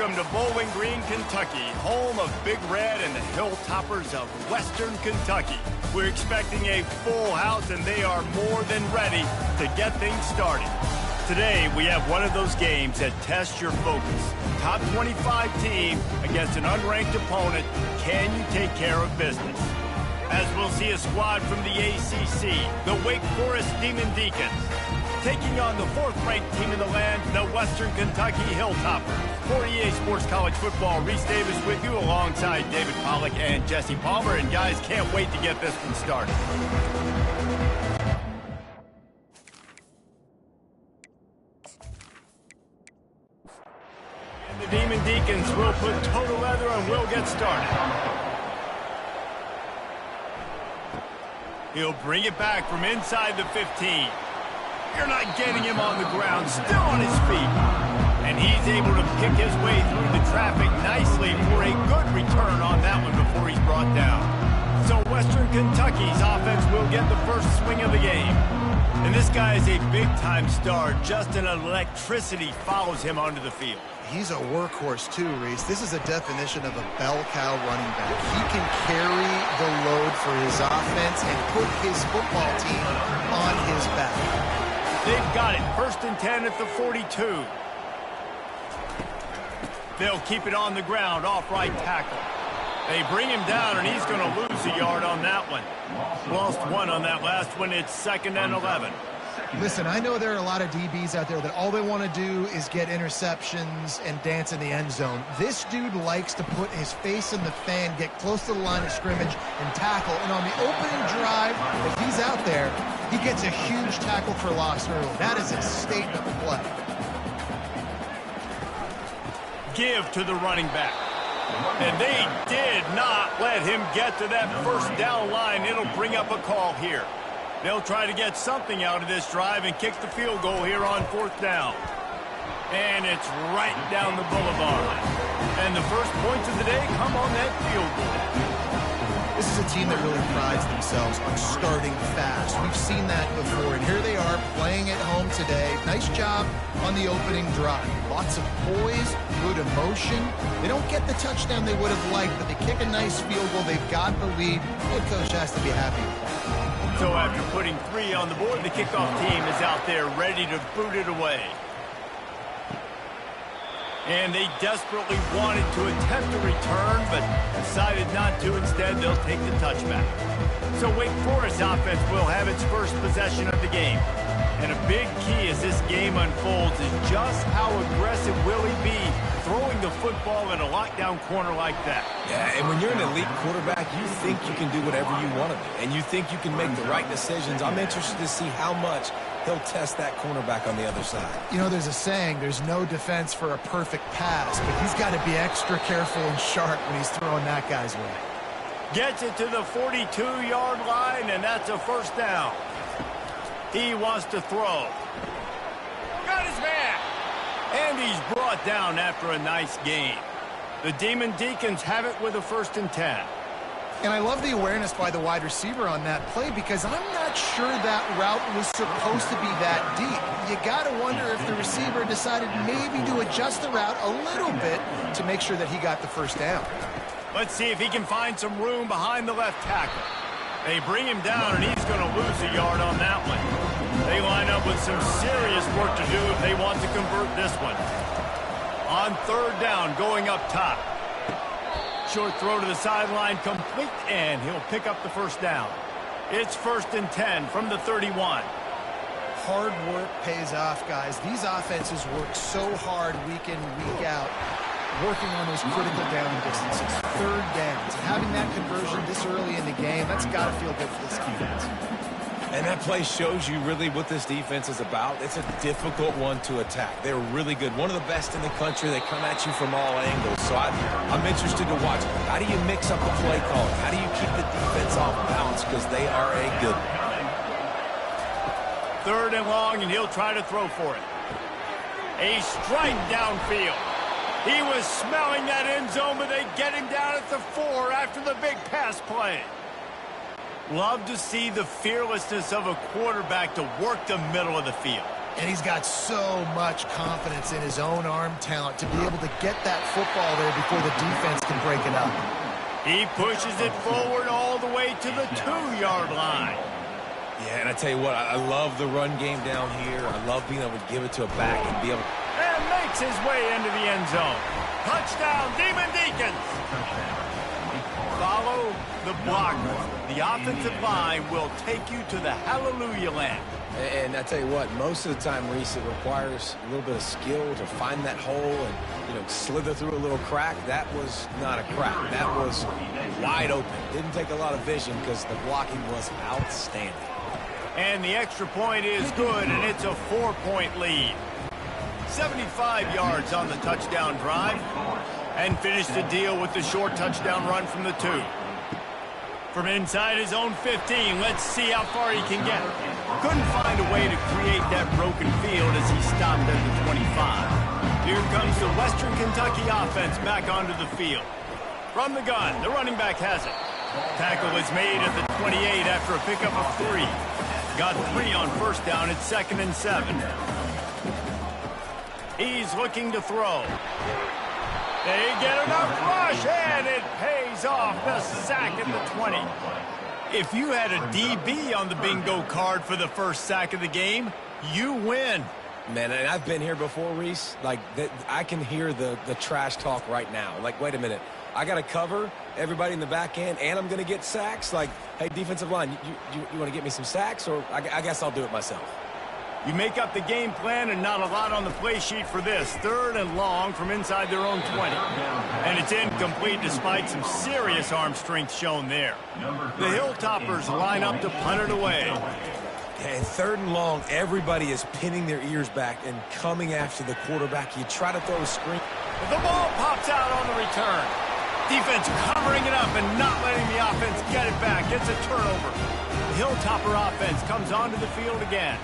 Welcome to Bowling Green, Kentucky, home of Big Red and the Hilltoppers of Western Kentucky. We're expecting a full house, and they are more than ready to get things started. Today, we have one of those games that tests your focus. Top 25 team against an unranked opponent. Can you take care of business? As we'll see a squad from the ACC, the Wake Forest Deacons, taking on the fourth-ranked team in the land, the Western Kentucky Hilltoppers. For EA Sports College Football, Reese Davis with you alongside David Pollack and Jesse Palmer. And guys, can't wait to get this one started. And the Deacons will put total leather and we'll get started. He'll bring it back from inside the 15. You're not getting him on the ground, still on his feet. And he's able to pick his way through the traffic nicely for a good return on that one before he's brought down. So Western Kentucky's offense will get the first swing of the game. And this guy is a big-time star. Just an electricity follows him onto the field. He's a workhorse too, Reese. This is a definition of a bell cow running back. He can carry the load for his offense and put his football team on his back. They've got it. 1st and 10 at the 42. They'll keep it on the ground, off right tackle. They bring him down, and he's going to lose a yard on that one. Lost one on that last one. It's 2nd and 11. Listen, I know there are a lot of DBs out there that all they want to do is get interceptions and dance in the end zone. This dude likes to put his face in the fan, get close to the line of scrimmage, and tackle. And on the opening drive, if he's out there, he gets a huge tackle for loss early. That is a statement play. Give to the running back. And they did not let him get to that first down line. It'll bring up a call here. They'll try to get something out of this drive and kick the field goal here on 4th down. And it's right down the boulevard. And the first points of the day come on that field goal. This is a team that really prides themselves on starting fast. We've seen that before, and here they are playing at home today. Nice job on the opening drive. Lots of poise, good emotion. They don't get the touchdown they would have liked, but they kick a nice field goal. They've got the lead. Head coach has to be happy with that. So after putting 3 on the board, the kickoff team is out there ready to boot it away. And they desperately wanted to attempt a return, but decided not to. Instead, they'll take the touchback. So Wake Forest offense will have its first possession of the game. And a big key as this game unfolds is just how aggressive will he be throwing the football in a lockdown corner like that. Yeah, and when you're an elite quarterback, you think you can do whatever you want to do, and you think you can make the right decisions. I'm interested to see how much he'll test that cornerback on the other side. You know, there's a saying, there's no defense for a perfect pass, but he's got to be extra careful and sharp when he's throwing that guy's way. Gets it to the 42-yard line, and that's a first down. He wants to throw. Got his man. And he's brought down after a nice gain. The Deacons have it with a 1st and 10. And I love the awareness by the wide receiver on that play because I'm not sure that route was supposed to be that deep. You got to wonder if the receiver decided maybe to adjust the route a little bit to make sure that he got the first down. Let's see if he can find some room behind the left tackle. They bring him down, and he's going to lose a yard on that one. They line up with some serious work to do if they want to convert this one. On 3rd down, going up top. Short throw to the sideline, complete, and he'll pick up the first down. It's 1st and 10 from the 31. Hard work pays off, guys. These offenses work so hard week in, week out, working on those critical down distances, 3rd downs. And having that conversion this early in the game, that's got to feel good for this defense. And that play shows you really what this defense is about. It's a difficult one to attack. They're really good. One of the best in the country. They come at you from all angles. So I'm interested to watch. How do you mix up the play calling? How do you keep the defense off balance? Because they are a good one. 3rd and long, and he'll try to throw for it. A strike downfield. He was smelling that end zone, but they get him down at the 4 after the big pass play. Love to see the fearlessness of a quarterback to work the middle of the field. And he's got so much confidence in his own arm talent to be able to get that football there before the defense can break it up. He pushes it forward all the way to the 2-yard line. Yeah, and I tell you what, I love the run game down here. I love being able to give it to a back and be able to... And makes his way into the end zone. Touchdown, Demon Deacons. Follow the blocker. The offensive line will take you to the hallelujah land. And I tell you what, most of the time, Reese, it requires a little bit of skill to find that hole and, slither through a little crack. That was not a crack. That was wide open. Didn't take a lot of vision because the blocking was outstanding. And the extra point is good, and it's a 4-point lead. 75 yards on the touchdown drive, and finished the deal with the short touchdown run from the 2. From inside his own 15, let's see how far he can get. Couldn't find a way to create that broken field as he stopped at the 25. Here comes the Western Kentucky offense back onto the field. From the gun, the running back has it. Tackle is made at the 28 after a pickup of 3. Got 3 on first down. It's 2nd and 7. He's looking to throw. They get enough rush, and it pays off. The sack at the 20. If you had a DB on the bingo card for the first sack of the game, you win. Man, and I've been here before, Reese. Like, I can hear the trash talk right now. Like, wait a minute. I got to cover everybody in the back end, and I'm going to get sacks? Like, hey, defensive line, you want to get me some sacks? Or I guess I'll do it myself. You make up the game plan and not a lot on the play sheet for this. 3rd and long from inside their own 20. And it's incomplete despite some serious arm strength shown there. The Hilltoppers line up to punt it away. And 3rd and long, everybody is pinning their ears back and coming after the quarterback. You try to throw a screen. The ball pops out on the return. Defense covering it up and not letting the offense get it back. It's a turnover. The Hilltopper offense comes onto the field again.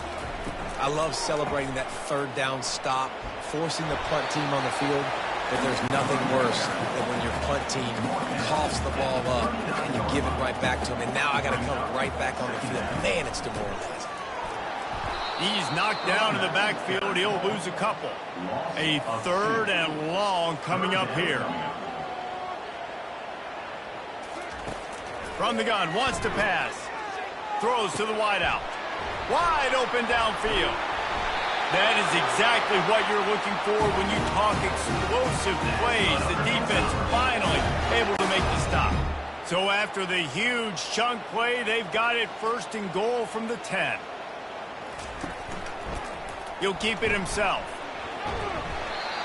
I love celebrating that 3rd down stop, forcing the punt team on the field, but there's nothing worse than when your punt team coughs the ball up and you give it right back to them, and now I got to come right back on the field. Man, it's demoralizing. He's knocked down in the backfield. He'll lose a couple. A 3rd and long coming up here. From the gun, wants to pass. Throws to the wideout. Wide open downfield. That is exactly what you're looking for when you talk explosive plays. The defense finally able to make the stop. So after the huge chunk play, they've got it 1st and goal from the 10. He'll keep it himself.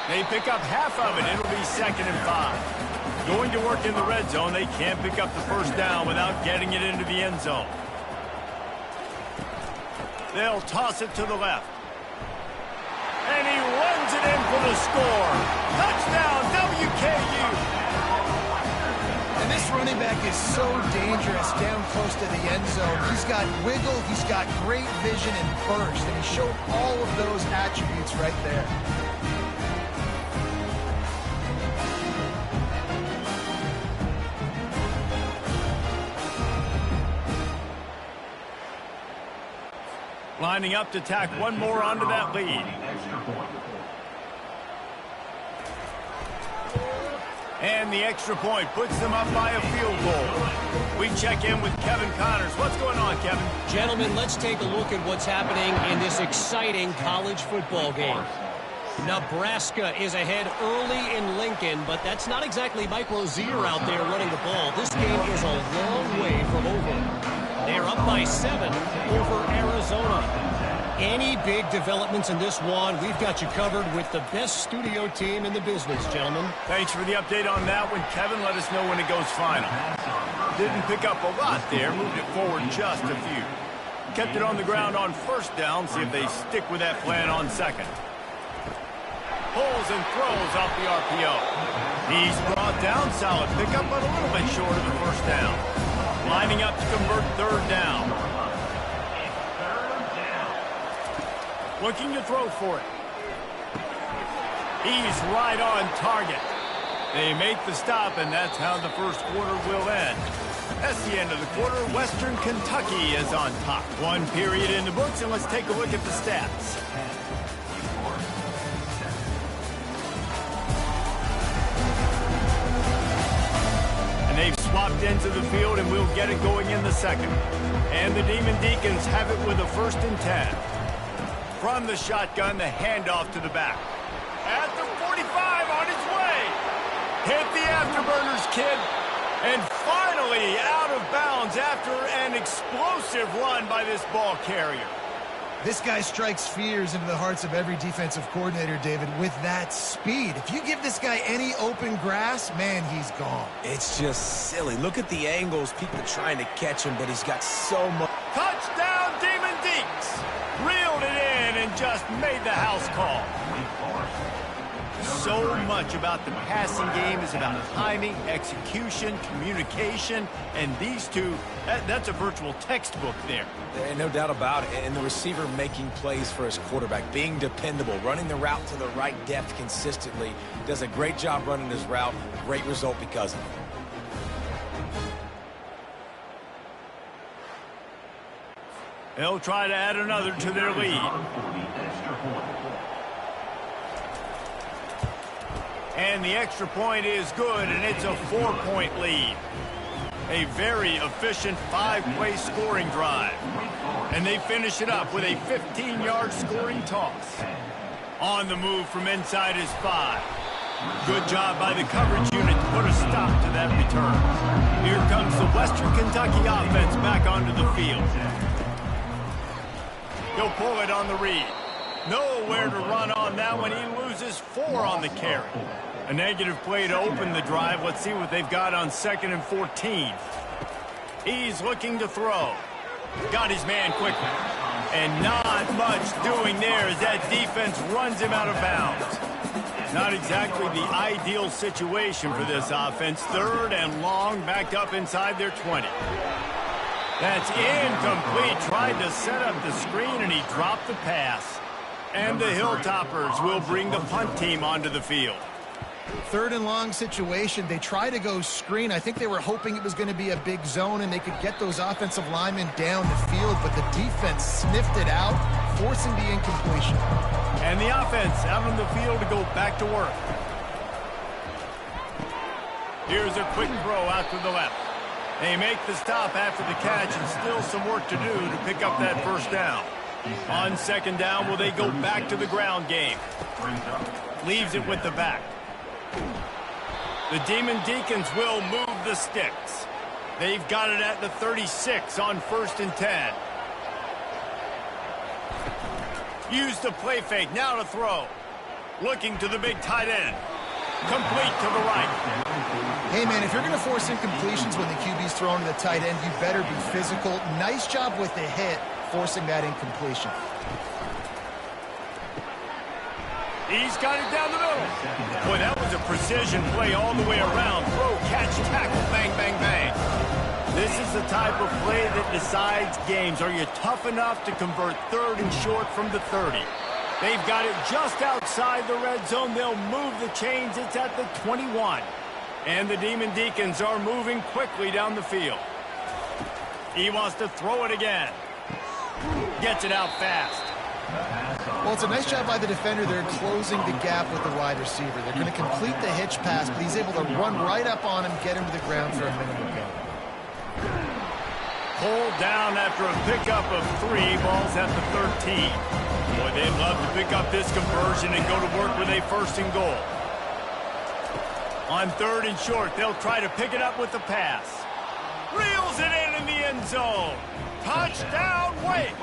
They pick up half of it. It'll be 2nd and 5. Going to work in the red zone. They can't pick up the first down without getting it into the end zone. They'll toss it to the left. And he runs it in for the score. Touchdown, WKU. And this running back is so dangerous down close to the end zone. He's got wiggle, he's got great vision and burst, and he showed all of those attributes right there. Lining up to tack one more onto that lead. And the extra point puts them up by a field goal. We check in with Kevin Connors. What's going on, Kevin? Gentlemen, let's take a look at what's happening in this exciting college football game. Nebraska is ahead early in Lincoln, but that's not exactly Mike Rozier out there running the ball. This game is a long way from over. They're up by 7 over Arizona. Any big developments in this one, we've got you covered with the best studio team in the business, gentlemen. Thanks for the update on that one, Kevin. Let us know when it goes final. Didn't pick up a lot there. Moved it forward just a few. Kept it on the ground on first down. See if they stick with that plan on second. Pulls and throws off the RPO. He's brought down. Solid pickup, but a little bit short of the first down. Lining up to convert third down. Looking to throw for it. He's right on target. They make the stop, and that's how the first quarter will end. That's the end of the quarter. Western Kentucky is on top. One period in the books, and let's take a look at the stats. And they've swapped into the field, and we'll get it going in the second. And the Deacons have it with a 1st and 10. From the shotgun, the handoff to the back. At the 45, on his way. Hit the afterburners, kid. And finally out of bounds after an explosive run by this ball carrier. This guy strikes fears into the hearts of every defensive coordinator, David, with that speed. If you give this guy any open grass, man, he's gone. It's just silly. Look at the angles, people trying to catch him, but he's got so much. Touchdown, Demon Deeks! Reeled it in and just made the house call. So much about the passing game is about timing, execution, communication, and these two, that's a virtual textbook there. No doubt about it. And the receiver making plays for his quarterback, being dependable, running the route to the right depth consistently, does a great job running his route. Great result because of it. They'll try to add another to their lead. And the extra point is good, and it's a 4-point lead. A very efficient 5-play scoring drive. And they finish it up with a 15-yard scoring toss. On the move from inside his 5. Good job by the coverage unit to put a stop to that return. Here comes the Western Kentucky offense back onto the field. He'll pull it on the read. Nowhere to run on that one. He loses 4 on the carry. A negative play to open the drive. Let's see what they've got on 2nd and 14. He's looking to throw. Got his man quickly. And not much doing there as that defense runs him out of bounds. Not exactly the ideal situation for this offense. 3rd and long, backed up inside their 20. That's incomplete. Tried to set up the screen, and he dropped the pass. And the Hilltoppers will bring the punt team onto the field. 3rd and long situation. They try to go screen. I think they were hoping it was going to be a big zone and they could get those offensive linemen down the field, but the defense sniffed it out, forcing the incompletion. And the offense out on the field to go back to work. Here's a quick throw out to the left. They make the stop after the catch, and still some work to do to pick up that 1st down. On 2nd down, will they go back to the ground game? Leaves it with the back. The Deacons will move the sticks. They've got it at the 36 on 1st and 10. Use the play fake, now to throw. Looking to the big tight end. Complete to the right. Hey, man, if you're going to force incompletions when the QB's throwing to the tight end, you better be physical. Nice job with the hit, forcing that incompletion. He's got it down the middle. Boy, that was a precision play all the way around. Throw, catch, tackle, bang, bang, bang. This is the type of play that decides games. Are you tough enough to convert 3rd and short from the 30? They've got it just outside the red zone. They'll move the chains. It's at the 21. And the Deacons are moving quickly down the field. He wants to throw it again. Gets it out fast. Well, it's a nice job by the defender. They're closing the gap with the wide receiver. They're going to complete the hitch pass, but he's able to run right up on him, get him to the ground for a minimum gain. Pulled down after a pickup of 3. Ball's at the 13. Boy, they'd love to pick up this conversion and go to work with a 1st and goal. On 3rd and short, they'll try to pick it up with the pass. Reels it in the end zone. Touchdown, Wake!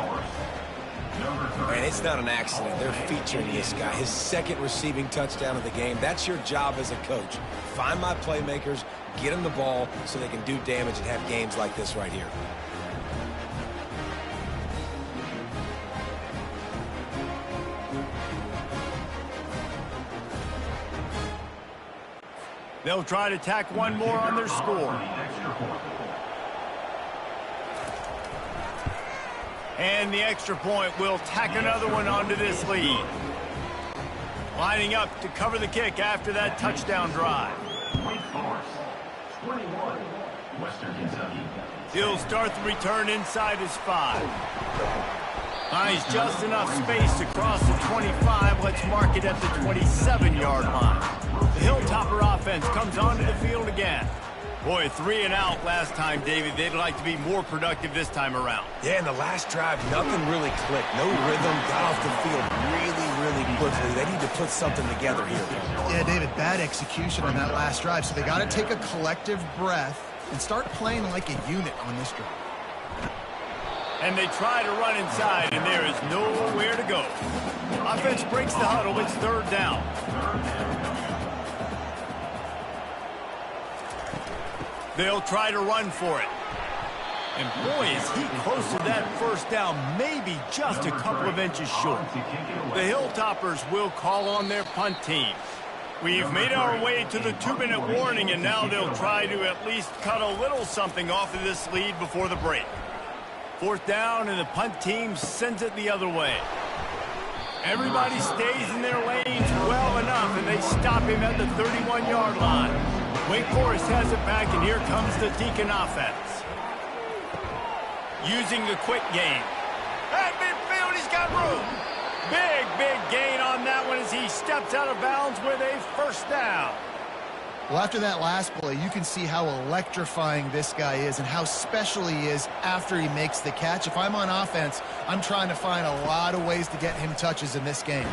Man, it's not an accident. They're featuring this guy. His 2nd receiving touchdown of the game. That's your job as a coach. Find my playmakers, get them the ball so they can do damage and have games like this right here. They'll try to tack one more on their score. And the extra point will tack another one onto this lead. Lining up to cover the kick after that touchdown drive. He'll start the return inside his 5. Finds just enough space to cross the 25. Let's mark it at the 27-yard line. The Hilltopper offense comes onto the field again. Boy, 3 and out last time, David. They'd like to be more productive this time around. Yeah, in the last drive, nothing really clicked. No rhythm, got off the field really quickly. They need to put something together here. Yeah, David, bad execution on that last drive. So they got to take a collective breath and start playing like a unit on this drive. And they try to run inside, and there is nowhere to go. Offense breaks the huddle. It's 3rd down. They'll try to run for it. And boy, is he close to that 1st down, maybe just a couple of inches short. The Hilltoppers will call on their punt team. We've made our way to the 2-minute warning, and now they'll try to at least cut a little something off of this lead before the break. 4th down, and the punt team sends it the other way. Everybody stays in their lanes well enough, and they stop him at the 31-yard line. Wake Forest has it back, and here comes the Deacon offense. Using the quick game. At midfield, he's got room. Big gain on that one as he steps out of bounds with a 1st down. Well, after that last play, you can see how electrifying this guy is and how special he is after he makes the catch. If I'm on offense, I'm trying to find a lot of ways to get him touches in this game.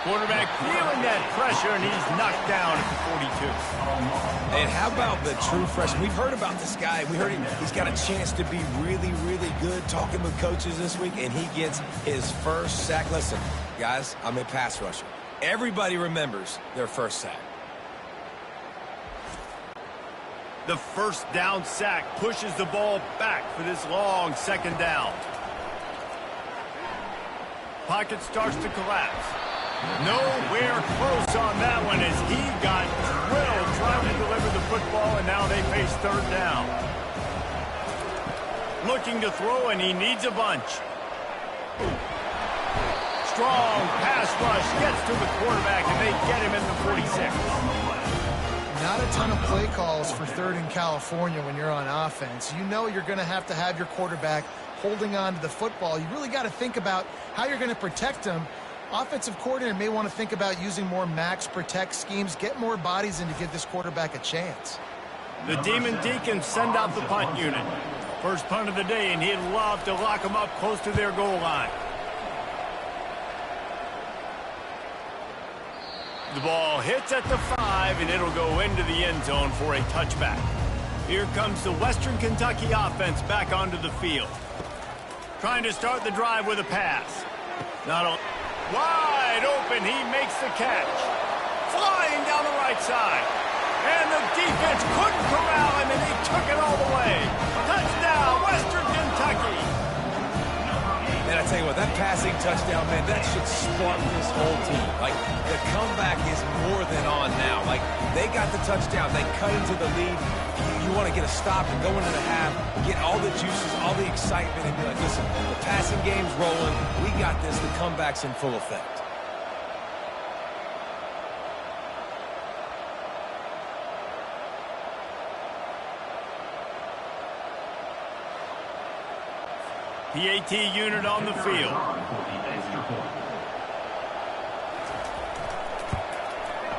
Quarterback feeling that pressure, and he's knocked down at the 42. And how about the true freshman? We've heard about this guy. We heard he's got a chance to be really good talking with coaches this week, and he gets his 1st sack. Listen, guys, I'm a pass rusher. Everybody remembers their 1st sack. The 1st down sack pushes the ball back for this long 2nd down. Pocket starts to collapse. Nowhere close on that one as he got drilled trying to deliver the football, and now they face 3rd down. Looking to throw, and he needs a bunch. Strong pass rush gets to the quarterback, and they get him at the 46. Not a ton of play calls for 3rd in California when you're on offense. You know you're going to have your quarterback holding on to the football. You really got to think about how you're going to protect him. Offensive coordinator may want to think about using more max protect schemes, get more bodies in to give this quarterback a chance. The Deacons send out the punt unit. 1st punt of the day, and he'd love to lock them up close to their goal line. The ball hits at the 5, and it'll go into the end zone for a touchback. Here comes the Western Kentucky offense back onto the field. Trying to start the drive with a pass. Wide open, he makes the catch. Flying down the right side. And the defense couldn't corral him, and he took it all the way. Touchdown, Western Kentucky. And I tell you what, that passing touchdown, man, that should spark this whole team. Like, the comeback is more than on now. Like, they got the touchdown. They cut into the lead. You want to get a stop and go into the half, get all the juices, all the excitement, and be like, listen, the passing game's rolling. We got this. The comeback's in full effect. PAT unit on the field.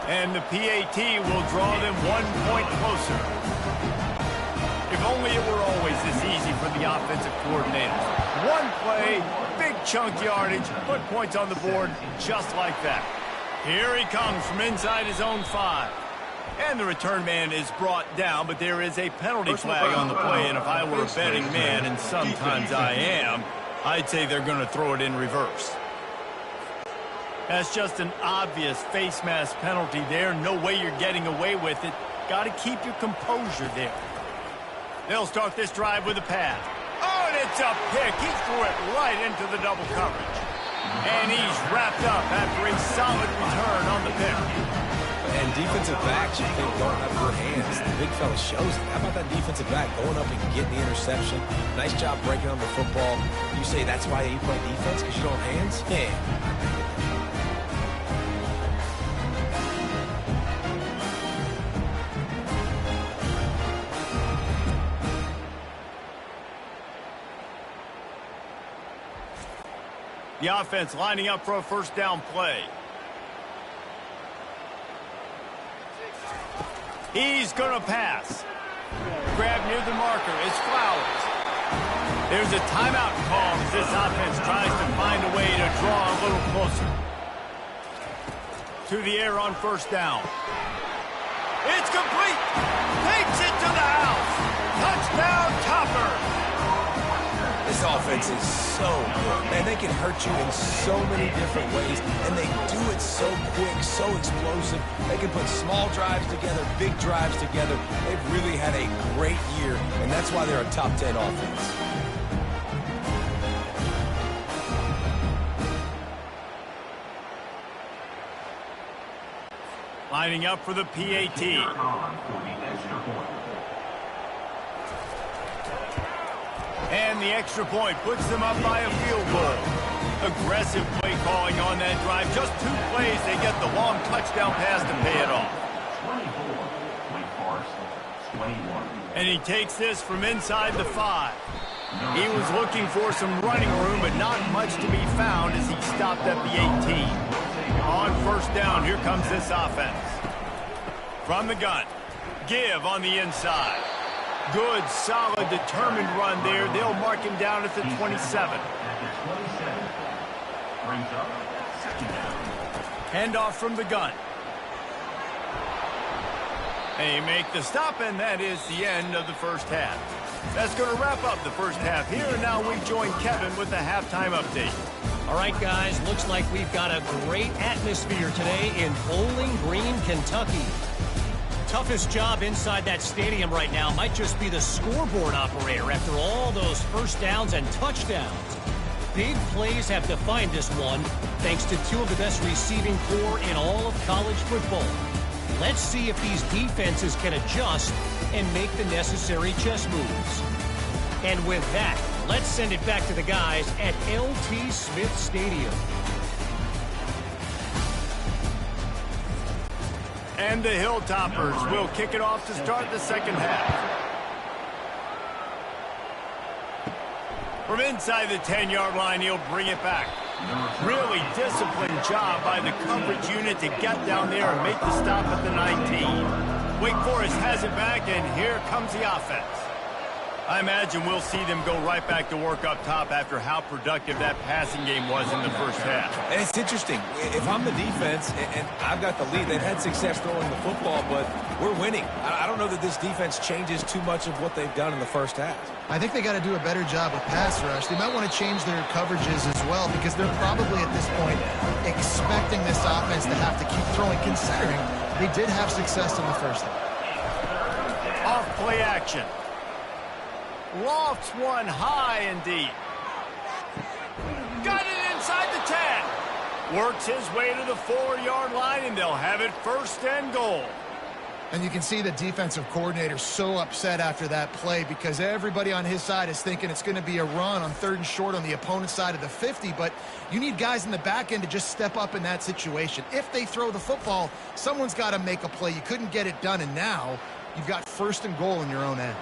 And the PAT will draw them 1 point closer. If only it were always this easy for the offensive coordinators. One play, big chunk yardage, put points on the board just like that. Here he comes from inside his own 5. And the return man is brought down, but there is a penalty flag on the play, and if I were a betting man, and sometimes I am, I'd say they're going to throw it in reverse. That's just an obvious face mask penalty there. No way you're getting away with it. Got to keep your composure there. They'll start this drive with a pass. Oh, and it's a pick. He threw it right into the double coverage. And he's wrapped up after a solid return on the pick. And defensive backs, you think, don't have good hands. The big fella shows it. How about that defensive back going up and getting the interception? Nice job breaking on the football. You say that's why you play defense, because you don't have hands? Yeah. The offense lining up for a first down play. He's going to pass. Grab near the marker is Flowers. There's a timeout call as this offense tries to find a way to draw a little closer. To the air on first down. It's complete. Takes it to the house. Touchdown, Toppers. This offense is so good. Man, they can hurt you in so many different ways, and they do it so quick, so explosive. They can put small drives together, big drives together. They've really had a great year, and that's why they're a top 10 offense. Lining up for the PAT. And the extra point puts them up by a field goal. Aggressive play calling on that drive. Just 2 plays, they get the long touchdown pass to pay it off. 21. And he takes this from inside the 5. He was looking for some running room, but not much to be found as he stopped at the 18. On first down, here comes this offense. From the gun, give on the inside. Good, solid, determined run there. They'll mark him down at the 27. Handoff from the gun. They make the stop, and that is the end of the first half. That's going to wrap up the first half here, and now we join Kevin with the halftime update. All right, guys, looks like we've got a great atmosphere today in Bowling Green, Kentucky. Toughest job inside that stadium right now might just be the scoreboard operator after all those first downs and touchdowns. Big plays have defined this one, thanks to 2 of the best receiving corps in all of college football. Let's see if these defenses can adjust and make the necessary chess moves. And with that, let's send it back to the guys at L.T. Smith Stadium. And the Hilltoppers will kick it off to start the second half. From inside the 10-yard line, he'll bring it back. Really disciplined job by the coverage unit to get down there and make the stop at the 19. Wake Forest has it back, and here comes the offense. I imagine we'll see them go right back to work up top after how productive that passing game was in the first half. And it's interesting. If I'm the defense and I've got the lead, they've had success throwing the football, but we're winning. I don't know that this defense changes too much of what they've done in the first half. I think they got to do a better job with pass rush. They might want to change their coverages as well because they're probably at this point expecting this offense to have to keep throwing, considering they did have success in the first half. Off play action. Lofts one high and deep. Got it inside the 10. Works his way to the 4-yard line, and they'll have it first and goal. And you can see the defensive coordinator so upset after that play because everybody on his side is thinking it's going to be a run on 3rd and short on the opponent's side of the 50, but you need guys in the back end to just step up in that situation. If they throw the football, someone's got to make a play. You couldn't get it done, and now you've got 1st and goal in your own end.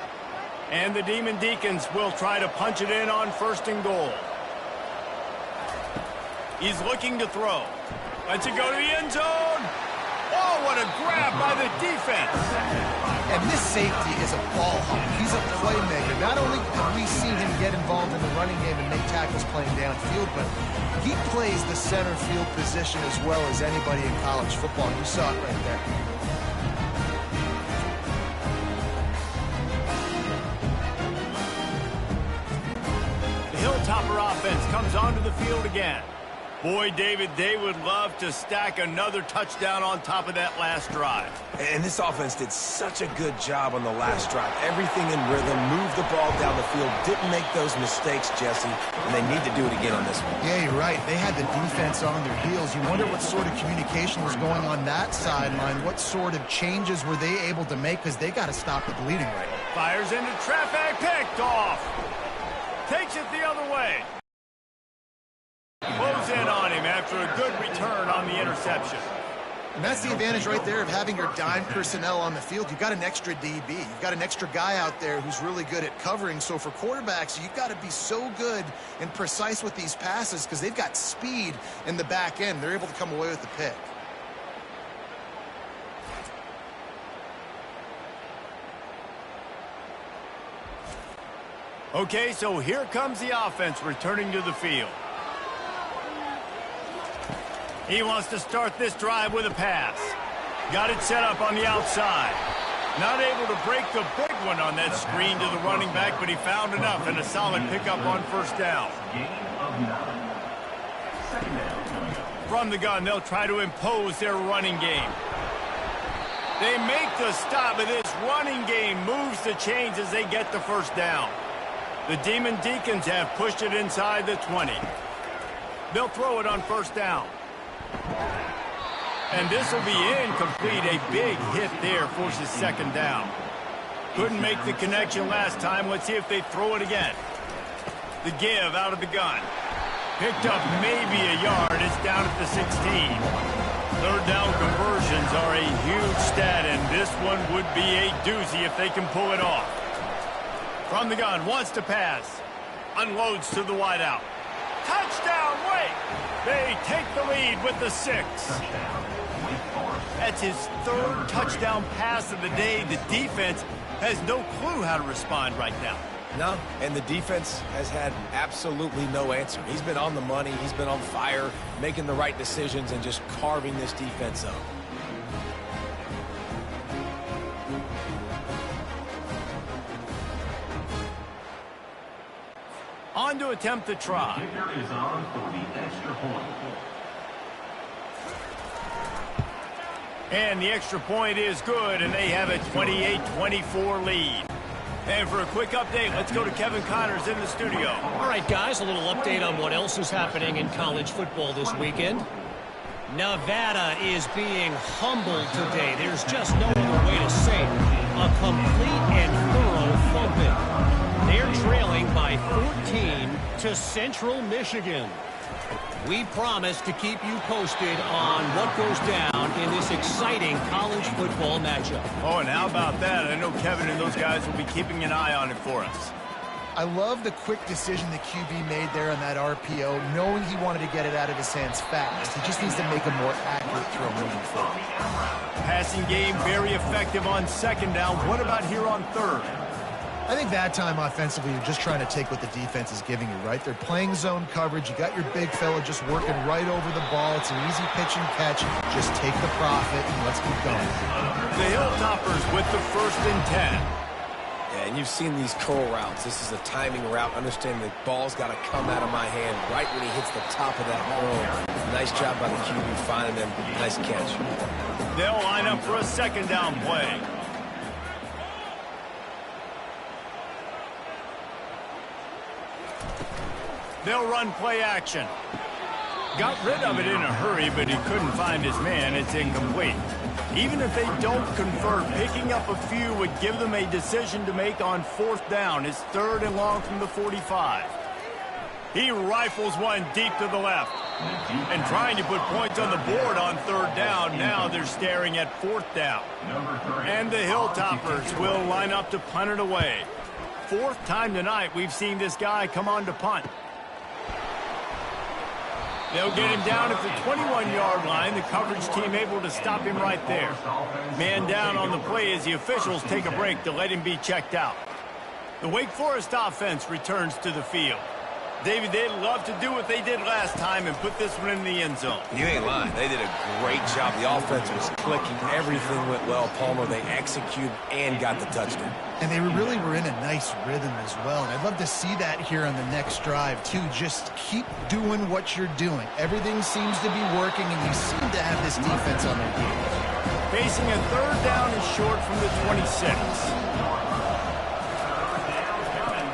And the Deacons will try to punch it in on 1st and goal. He's looking to throw. Lets it go to the end zone. Oh, what a grab by the defense. And this safety is a ball hawk. He's a playmaker. Not only have we seen him get involved in the running game and make tackles playing downfield, but he plays the center field position as well as anybody in college football. You saw it right there. Hilltopper offense comes onto the field again. Boy, David, they would love to stack another touchdown on top of that last drive. And this offense did such a good job on the last drive. Everything in rhythm, moved the ball down the field, didn't make those mistakes, Jesse, and they need to do it again on this one. Yeah, you're right. They had the defense on their heels. You wonder what sort of communication was going on that sideline. What sort of changes were they able to make because they got to stop the bleeding right now. Fires into traffic, picked off. Takes it the other way. Close in on him after a good return on the interception. And that's the advantage right there of having your dime personnel on the field. You've got an extra DB. You've got an extra guy out there who's really good at covering. So for quarterbacks, you've got to be so good and precise with these passes because they've got speed in the back end. They're able to come away with the pick. Okay, so here comes the offense returning to the field. He wants to start this drive with a pass. Got it set up on the outside. Not able to break the big one on that screen to the running back, but he found enough and a solid pickup on first down. From the gun, they'll try to impose their running game. They make the stop, but this running game moves the chains as they get the first down. The Deacons have pushed it inside the 20. They'll throw it on first down. And this will be incomplete. A big hit there forces second down. Couldn't make the connection last time. Let's see if they throw it again. The give out of the gun. Picked up maybe a yard. It's down at the 16. Third down conversions are a huge stat, and this one would be a doozy if they can pull it off. From the gun, wants to pass. Unloads to the wideout. Touchdown, Wake! They take the lead with the 6. That's his third touchdown pass of the day. The defense has no clue how to respond right now. No, and the defense has had absolutely no answer. He's been on the money. He's been on fire, making the right decisions and just carving this defense up. On to attempt the try. Kicker is on for the extra point. And the extra point is good, and they have a 28-24 lead. And for a quick update, let's go to Kevin Connors in the studio. All right, guys, a little update on what else is happening in college football this weekend. Nevada is being humbled today. There's just no other way to say it. A complete and thorough thumping. They're trailing by 14 to Central Michigan. We promise to keep you posted on what goes down in this exciting college football matchup. Oh, and how about that? I know Kevin and those guys will be keeping an eye on it for us. I love the quick decision the QB made there on that RPO, knowing he wanted to get it out of his hands fast. He just needs to make a more accurate throw moving forward. Passing game very effective on second down. What about here on third? I think that time offensively, you're just trying to take what the defense is giving you, right? They're playing zone coverage. You got your big fella just working right over the ball. It's an easy pitch and catch. Just take the profit and let's keep going. The Hilltoppers with the 1st and 10. Yeah, and you've seen these curl routes. This is a timing route. Understand the ball's got to come out of my hand right when he hits the top of that curl. Nice job by the QB finding them. Nice catch. They'll line up for a second down play. They'll run play action. Got rid of it in a hurry, but he couldn't find his man. It's incomplete. Even if they don't convert, picking up a few would give them a decision to make on 4th down. It's 3rd and long from the 45. He rifles one deep to the left. And trying to put points on the board on 3rd down. Now they're staring at 4th down. And the Hilltoppers will line up to punt it away. 4th time tonight we've seen this guy come on to punt. They'll get him down at the 21-yard line. The coverage team able to stop him right there. Man down on the play as the officials take a break to let him be checked out. The Wake Forest offense returns to the field. David, they'd love to do what they did last time and put this one in the end zone. You ain't lying. They did a great job. The offense was clicking. Everything went well. Palmer, they executed and got the touchdown. And they really were in a nice rhythm as well. And I'd love to see that here on the next drive, too. Just keep doing what you're doing. Everything seems to be working, and you seem to have this defense on their heels. Facing a 3rd down and short from the 26.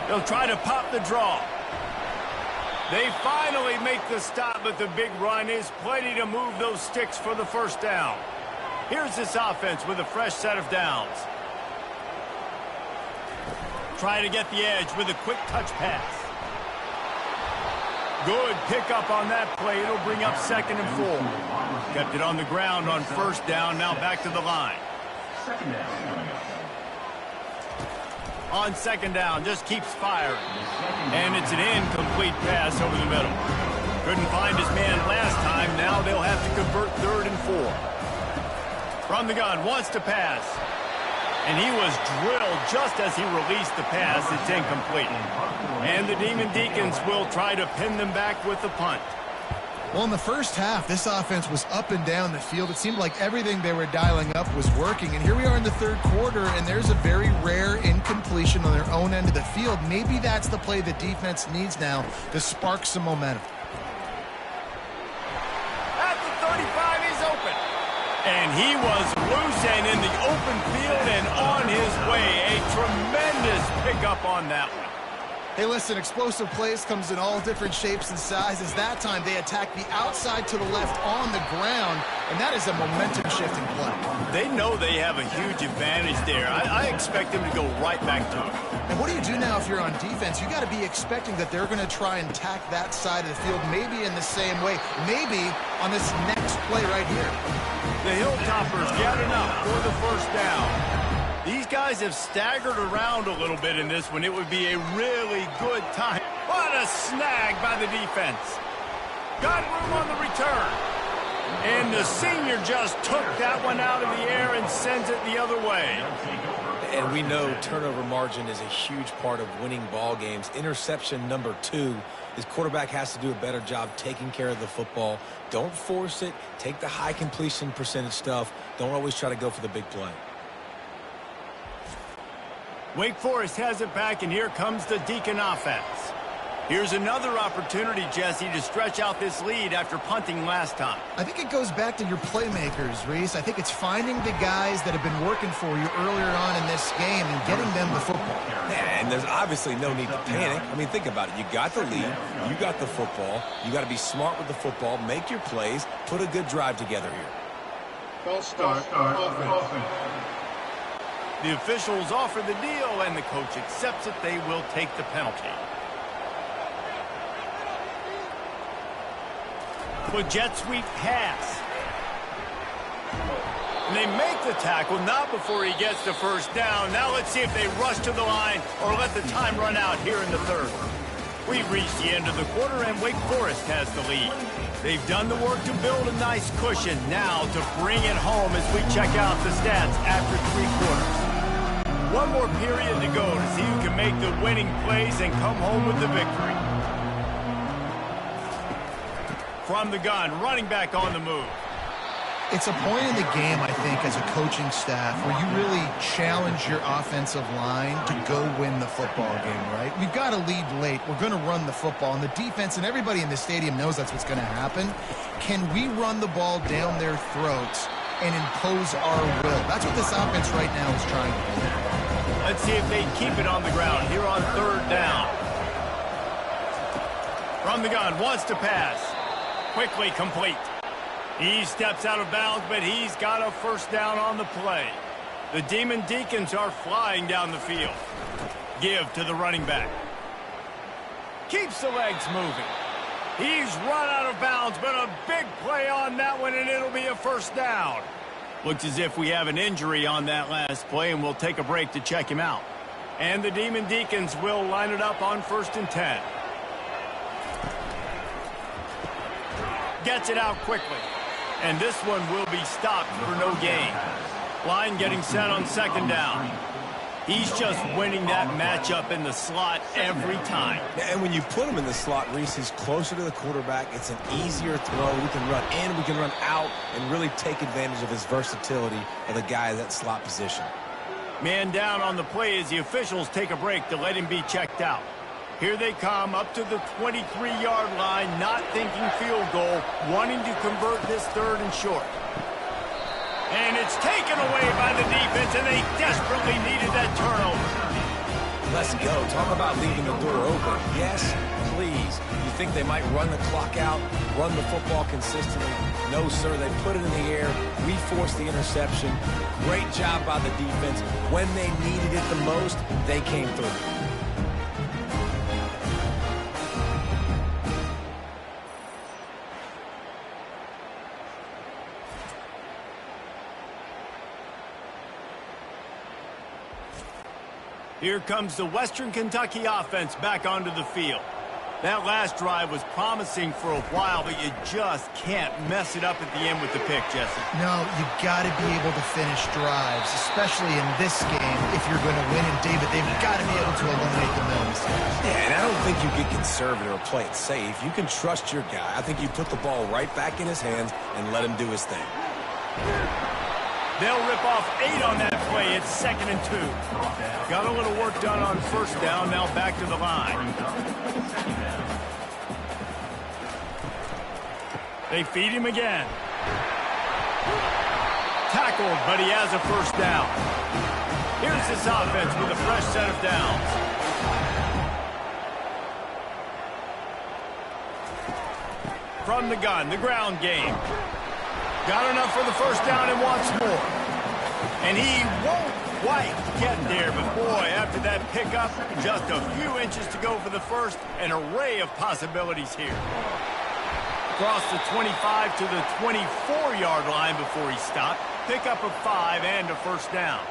They'll try to pop the draw. They finally make the stop, but the big run is plenty to move those sticks for the 1st down. Here's this offense with a fresh set of downs. Try to get the edge with a quick touch pass. Good pickup on that play. It'll bring up 2nd and 4. Kept it on the ground on 1st down. Now back to the line. Second down. On 2nd down, just keeps firing. And it's an incomplete pass over the middle. Couldn't find his man last time. Now they'll have to convert 3rd and 4. From the gun, wants to pass. And he was drilled just as he released the pass. It's incomplete. And the Demon Deacons will try to pin them back with the punt. Well, in the first half, this offense was up and down the field. It seemed like everything they were dialing up was working. And here we are in the 3rd quarter, and there's a very rare incompletion on their own end of the field. Maybe that's the play the defense needs now to spark some momentum. At the 35, he's open. And he was loose and in the open field and on his way. A tremendous pickup on that one. Hey, listen, explosive plays comes in all different shapes and sizes. That time, they attack the outside to the left on the ground, and that is a momentum-shifting play. They know they have a huge advantage there. I expect them to go right back to it. And what do you do now if you're on defense? You got to be expecting that they're going to try and attack that side of the field, maybe in the same way, maybe on this next play right here. The Hilltoppers get enough for the 1st down. These guys have staggered around a little bit in this one. It would be a really good time. What a snag by the defense. Got room on the return. And the senior just took that one out of the air and sends it the other way. And we know turnover margin is a huge part of winning ball games. Interception number 2. His quarterback has to do a better job taking care of the football. Don't force it. Take the high completion percentage stuff. Don't always try to go for the big play. Wake Forest has it back, and here comes the Deacon offense. Here's another opportunity, Jesse, to stretch out this lead after punting last time. I think it goes back to your playmakers, Reese. I think it's finding the guys that have been working for you earlier on in this game and getting them the football. Yeah, and there's obviously no need to panic. I mean, think about it. You got the lead. You got the football. You got to be smart with the football. Make your plays. Put a good drive together here. False start. Offense. The officials offer the deal, and the coach accepts it. They will take the penalty. With jet sweep pass. And they make the tackle, not before he gets the 1st down. Now let's see if they rush to the line or let the time run out here in the 3rd. We've reached the end of the quarter, and Wake Forest has the lead. They've done the work to build a nice cushion. Now to bring it home as we check out the stats after 3 quarters. One more period to go to see who can make the winning plays and come home with the victory. From the gun, running back on the move. It's a point in the game, I think, as a coaching staff where you really challenge your offensive line to go win the football game, right? We've got to lead late. We're going to run the football, and the defense and everybody in the stadium knows that's what's going to happen. Can we run the ball down their throats and impose our will? That's what this offense right now is trying to do. Let's see if they keep it on the ground here on 3rd down. From the gun, wants to pass. Quickly complete. He steps out of bounds, but he's got a 1st down on the play. The Demon Deacons are flying down the field. Give to the running back. Keeps the legs moving. He's run out of bounds, but a big play on that one, and it'll be a 1st down. Looks as if we have an injury on that last play, and we'll take a break to check him out. And the Demon Deacons will line it up on 1st and 10. Gets it out quickly. And this one will be stopped for no gain. Line getting set on 2nd down. He's just winning that matchup in the slot every time. And when you put him in the slot, Reese, he's closer to the quarterback. It's an easier throw. We can run in, we can run out, and really take advantage of his versatility of the guy at that slot position. Man down on the play as the officials take a break to let him be checked out. Here they come up to the 23-yard line, not thinking field goal, wanting to convert this 3rd and short. And it's taken away by the defense, and they desperately needed that turnover. Let's go. Talk about leaving the door open. Yes, please. You think they might run the clock out, run the football consistently? No, sir. They put it in the air. We forced the interception. Great job by the defense. When they needed it the most, they came through. Here comes the Western Kentucky offense back onto the field. That last drive was promising for a while, but you just can't mess it up at the end with the pick, Jesse. No, you got to be able to finish drives, especially in this game if you're going to win. And, David, they've got to be able to eliminate the misses. Yeah, and I don't think you get conservative or play it safe. You can trust your guy. I think you put the ball right back in his hands and let him do his thing. They'll rip off 8 on that play. It's 2nd and 2. Got a little work done on first down. Now back to the line. They feed him again. Tackled, but he has a first down. Here's this offense with a fresh set of downs. From the gun, the ground game. Got enough for the first down and wants more. And he won't quite get there, but boy, after that pickup, just a few inches to go for the first. An array of possibilities here. Across the 25 to the 24-yard line before he stopped. Pickup of 5 and a first down.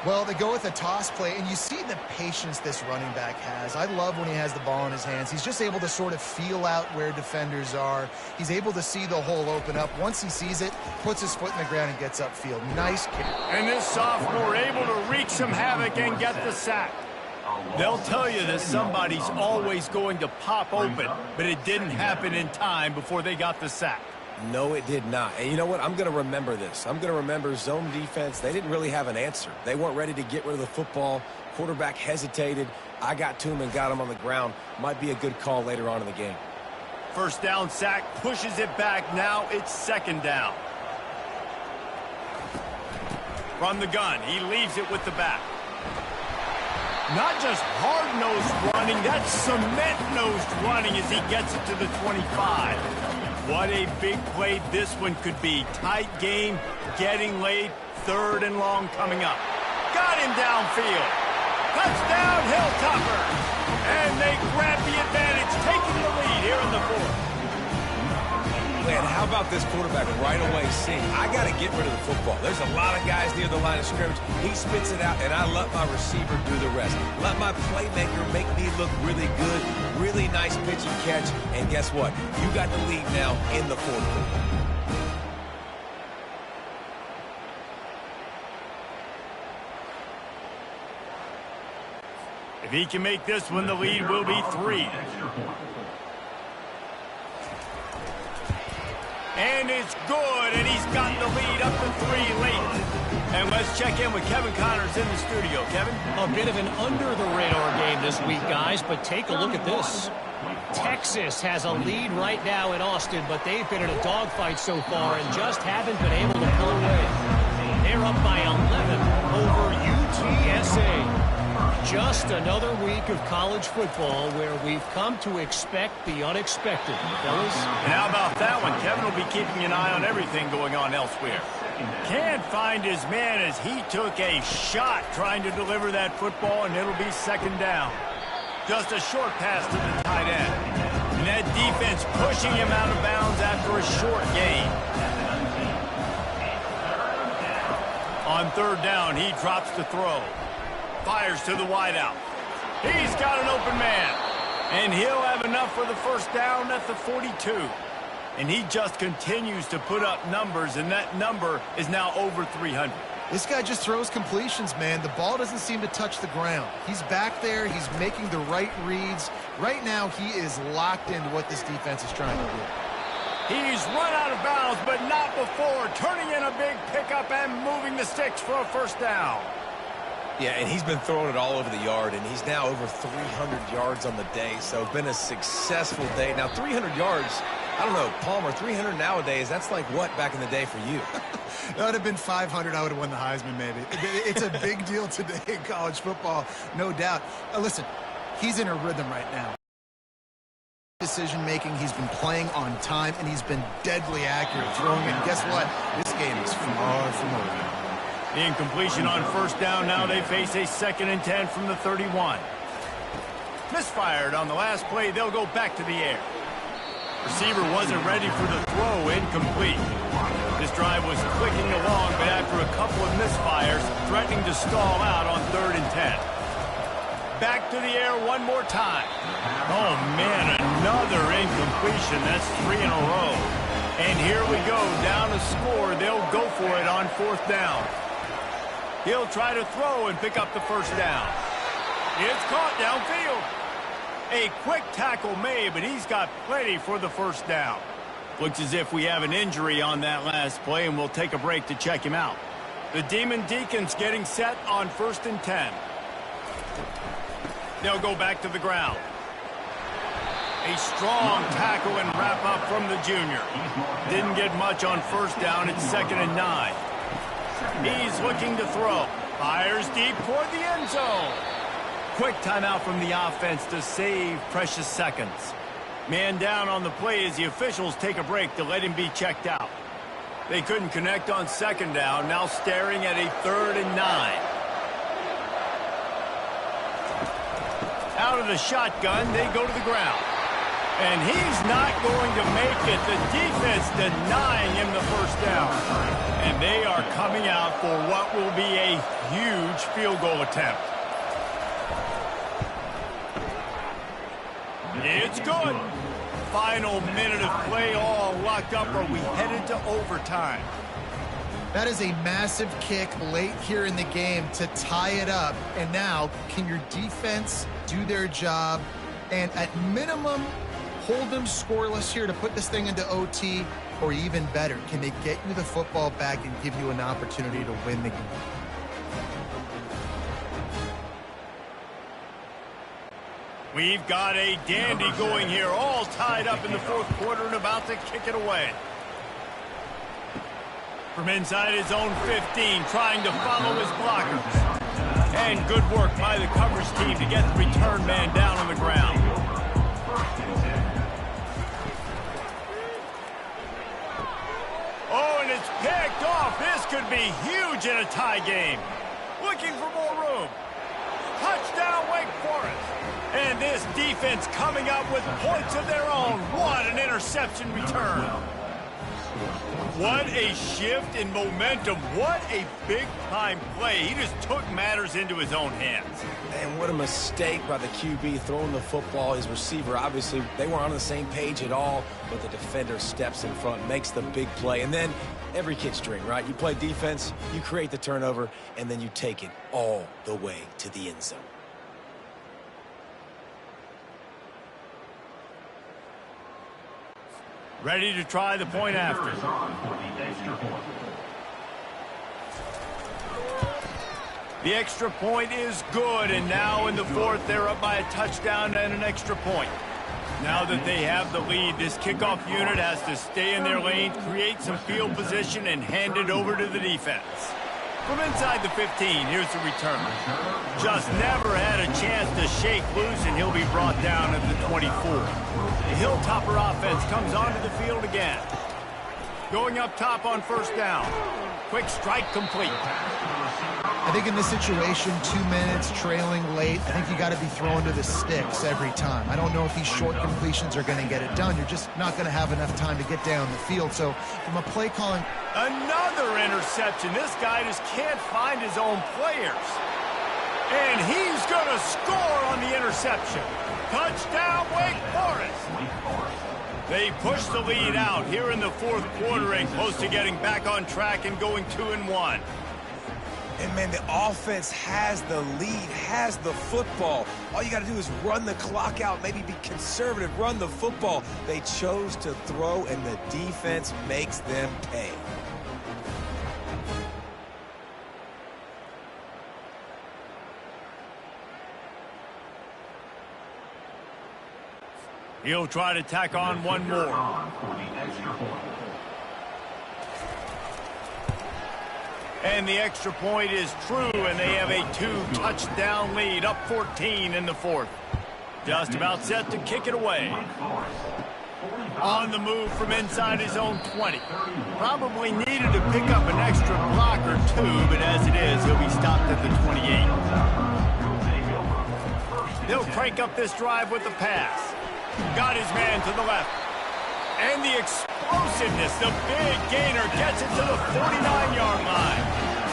Well, they go with a toss play, and you see the patience this running back has. I love when he has the ball in his hands. He's just able to sort of feel out where defenders are. He's able to see the hole open up. Once he sees it, puts his foot in the ground and gets upfield. Nice kick. And this sophomore able to wreak some havoc and get the sack. They'll tell you that somebody's always going to pop open, but it didn't happen in time before they got the sack. No, it did not. And you know what? I'm going to remember this. I'm going to remember zone defense. They didn't really have an answer. They weren't ready to get rid of the football. Quarterback hesitated. I got to him and got him on the ground. Might be a good call later on in the game. First down sack, pushes it back. Now it's 2nd down. From the gun, he leaves it with the back. Not just hard-nosed running, that's cement-nosed running as he gets it to the 25. What a big play this one could be. Tight game, getting late, 3rd and long coming up. Got him downfield. Touchdown, Hilltoppers. And they grab the advantage, taking the lead here in the 4th. Man, how about this quarterback right away seeing, I got to get rid of the football. There's a lot of guys near the line of scrimmage. He spits it out, and I let my receiver do the rest. Let my playmaker make me look really good. Really nice pitch and catch. And guess what? You got the lead now in the 4th quarter. If he can make this one, the lead will be 3. And it's good, and he's got the lead up to 3 late. And let's check in with Kevin Connors in the studio. Kevin? A bit of an under-the-radar game this week, guys, but take a look at this. Texas has a lead right now in Austin, but they've been in a dogfight so far and just haven't been able to pull away. They're up by 11 over UTSA. Just another week of college football where we've come to expect the unexpected, fellas. And how about that one? Kevin will be keeping an eye on everything going on elsewhere. Can't find his man as he took a shot trying to deliver that football, and it'll be 2nd down. Just a short pass to the tight end. And that defense pushing him out of bounds after a short gain. On 3rd down, he drops the throw. Fires to the wideout. He's got an open man. And he'll have enough for the first down at the 42. And he just continues to put up numbers, and that number is now over 300. This guy just throws completions, man. The ball doesn't seem to touch the ground. He's back there. He's making the right reads. Right now, he is locked into what this defense is trying to do. He's run out of bounds, but not before. Turning in a big pickup and moving the sticks for a first down. Yeah, and he's been throwing it all over the yard, and he's now over 300 yards on the day, so been a successful day. Now, 300 yards, I don't know, Palmer, 300 nowadays, that's like what back in the day for you? That would have been 500. I would have won the Heisman, maybe. It's a big deal today in college football, no doubt. Listen, he's in a rhythm right now. Decision-making, he's been playing on time, and he's been deadly accurate throwing. And guess what? This game is far from over. The incompletion on first down. Now they face a 2nd and 10 from the 31. Misfired on the last play. They'll go back to the air. Receiver wasn't ready for the throw. Incomplete. This drive was clicking along, but after a couple of misfires, threatening to stall out on 3rd and 10. Back to the air one more time. Oh, man, another incompletion. That's 3 in a row. And here we go, down a score. They'll go for it on 4th down. He'll try to throw and pick up the 1st down. It's caught downfield. A quick tackle made, but he's got plenty for the 1st down. Looks as if we have an injury on that last play, and we'll take a break to check him out. The Deacons getting set on 1st and 10. They'll go back to the ground. A strong tackle and wrap up from the junior. Didn't get much on 1st down. It's 2nd and 9. He's looking to throw. Fires deep toward the end zone. Quick timeout from the offense to save precious seconds. Man down on the play as the officials take a break to let him be checked out. They couldn't connect on 2nd down. Now staring at a 3rd and 9. Out of the shotgun, they go to the ground. And he's not going to make it. The defense denying him the 1st down. And they are coming out for what will be a huge field goal attempt. It's good. Final minute of play, all locked up. Are we headed to overtime? That is a massive kick late here in the game to tie it up. And now, can your defense do their job and at minimum hold them scoreless here to put this thing into OT, or even better, can they get you the football back and give you an opportunity to win the game? We've got a dandy going here, all tied up in the 4th quarter and about to kick it away. From inside his own 15, trying to follow his blockers. And good work by the coverage team to get the return man down on the ground. Oh, and it's picked off. This could be huge in a tie game. Looking for more room. Touchdown, Wake Forest. And this defense coming up with points of their own. What an interception return. What a shift in momentum. What a big-time play. He just took matters into his own hands. And what a mistake by the QB throwing the football. His receiver, obviously, they weren't on the same page at all, but the defender steps in front, makes the big play. And then every kid's dream, right? You play defense, you create the turnover, and then you take it all the way to the end zone. Ready to try the point after. The extra point is good, and now in the 4th, they're up by a touchdown and an extra point. Now that they have the lead, this kickoff unit has to stay in their lane, create some field position, and hand it over to the defense. From inside the 15, here's the return. Just never had a chance to shake loose, and he'll be brought down at the 24. The Hilltopper offense comes onto the field again. Going up top on 1st down. Quick strike complete. I think in this situation, 2 minutes, trailing late, I think you got to be throwing to the sticks every time. I don't know if these short completions are going to get it done. You're just not going to have enough time to get down the field. So from a play calling... Another interception. This guy just can't find his own players. And he's going to score on the interception. Touchdown, Wake Forest. They push the lead out here in the 4th quarter and close to getting back on track and going 2-1. And, man, the offense has the lead, has the football. All you got to do is run the clock out, maybe be conservative, run the football. They chose to throw, and the defense makes them pay. He'll try to tack on one more. And the extra point is true, and they have a 2-touchdown lead, up 14 in the 4th. Just about set to kick it away. On the move from inside his own 20. Probably needed to pick up an extra block or two, but as it is, he'll be stopped at the 28. They'll crank up this drive with the pass. Got his man to the left. And the explosiveness, the big gainer gets it to the 49-yard line.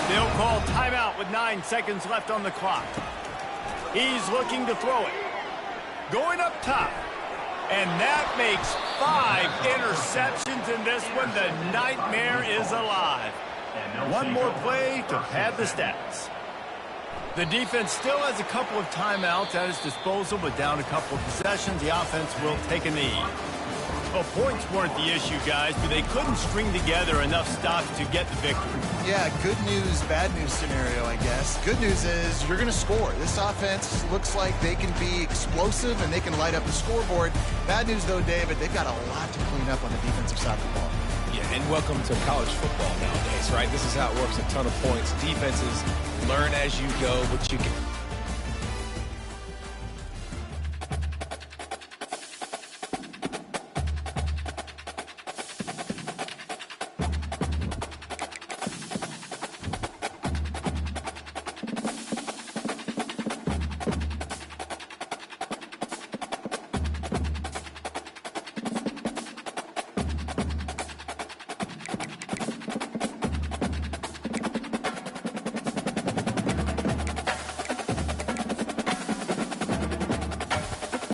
They'll call timeout with 9 seconds left on the clock. He's looking to throw it. Going up top. And that makes 5 interceptions in this one. The nightmare is alive. One more play to pad the stats. The defense still has a couple of timeouts at its disposal, but down a couple of possessions, the offense will take a knee. Well, points weren't the issue, guys, but they couldn't string together enough stops to get the victory. Yeah, good news, bad news scenario, I guess. Good news is you're going to score. This offense looks like they can be explosive and they can light up the scoreboard. Bad news, though, David, they've got a lot to clean up on the defensive side of the ball. Yeah, and welcome to college football nowadays, right? This is how it works, a ton of points. Defenses learn as you go, but you can